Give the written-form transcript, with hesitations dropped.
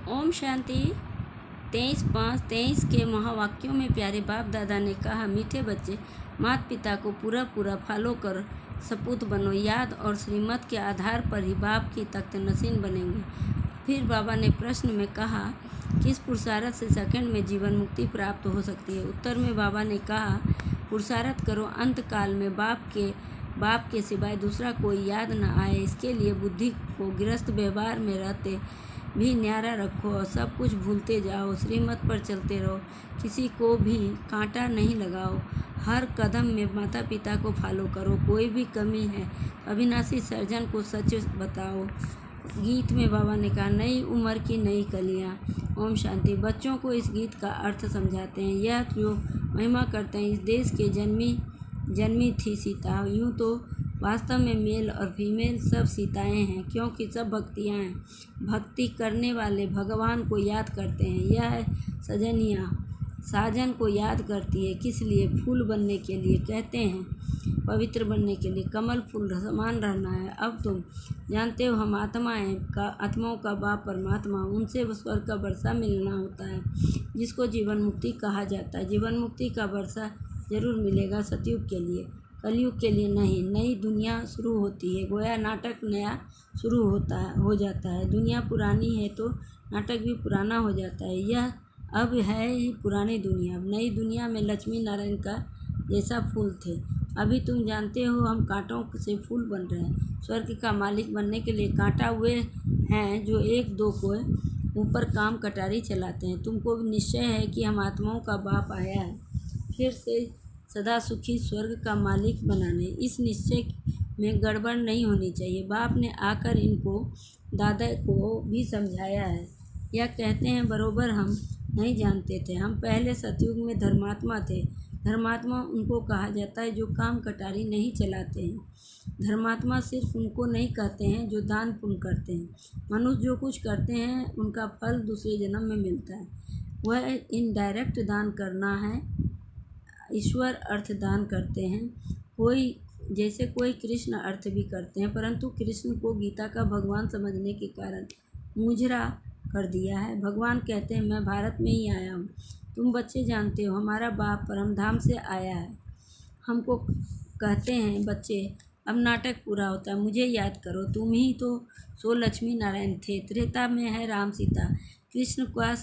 ओम शांति। 23/5/23 के महावाक्यों में प्यारे बाप दादा ने कहा, मीठे बच्चे, माता पिता को पूरा पूरा फॉलो कर सपूत बनो। याद और श्रीमत के आधार पर ही बाप की तख्त नसीन बनेंगे। फिर बाबा ने प्रश्न में कहा, किस पुरुषार्थ से सेकंड में जीवन मुक्ति प्राप्त हो सकती है। उत्तर में बाबा ने कहा, पुरुषार्थ करो, अंत काल में बाप के सिवाय दूसरा कोई याद न आए। इसके लिए बुद्धि को गृहस्थ व्यवहार में रहते भी न्यारा रखो और सब कुछ भूलते जाओ। श्रीमत पर चलते रहो, किसी को भी कांटा नहीं लगाओ। हर कदम में माता पिता को फॉलो करो। कोई भी कमी है अविनाशी सर्जन को सच बताओ। गीत में बाबा ने कहा, नई उम्र की नई कलियाँ। ओम शांति। बच्चों को इस गीत का अर्थ समझाते हैं। यह जो महिमा करते हैं, इस देश के जन्मी थी सीता। यूँ तो वास्तव में मेल और फीमेल सब सीताएं हैं, क्योंकि सब भक्तियाँ हैं। भक्ति करने वाले भगवान को याद करते हैं। यह सजनिया साजन को याद करती है। किस लिए? फूल बनने के लिए। कहते हैं पवित्र बनने के लिए, कमल फूल समान रहना है। अब तुम जानते हो हम आत्माओं का बाप परमात्मा, उनसे स्वर्ग का वर्षा मिलना होता है, जिसको जीवन मुक्ति कहा जाता है। जीवन मुक्ति का वर्षा जरूर मिलेगा सतयुग के लिए, कलयुग के लिए नहीं। नई दुनिया शुरू होती है, गोया नाटक नया शुरू हो जाता है। दुनिया पुरानी है तो नाटक भी पुराना हो जाता है। यह अब है ही पुरानी दुनिया। नई दुनिया में लक्ष्मी नारायण का जैसा फूल थे। अभी तुम जानते हो हम कांटों से फूल बन रहे हैं। स्वर्ग का मालिक बनने के लिए कांटा हुए हैं जो एक दो को ऊपर काम कटारी चलाते हैं। तुमको निश्चय है कि हम आत्माओं का बाप आया है फिर से सदा सुखी स्वर्ग का मालिक बनाने। इस निश्चय में गड़बड़ नहीं होनी चाहिए। बाप ने आकर इनको दादा को भी समझाया है। यह कहते हैं बरोबर हम नहीं जानते थे। हम पहले सतयुग में धर्मात्मा थे। धर्मात्मा उनको कहा जाता है जो काम कटारी नहीं चलाते हैं। धर्मात्मा सिर्फ उनको नहीं कहते हैं जो दान पुण्य करते हैं। मनुष्य जो कुछ करते हैं उनका फल दूसरे जन्म में मिलता है। वह इनडायरेक्ट दान करना है। ईश्वर अर्थ दान करते हैं। कोई कृष्ण अर्थ भी करते हैं, परंतु कृष्ण को गीता का भगवान समझने के कारण मुजरा कर दिया है। भगवान कहते हैं, मैं भारत में ही आया हूँ। तुम बच्चे जानते हो हमारा बाप परमधाम से आया है। हमको कहते हैं बच्चे, अब नाटक पूरा होता है, मुझे याद करो। तुम ही तो सो लक्ष्मी नारायण थे। त्रेता में है राम सीता। कृष्ण का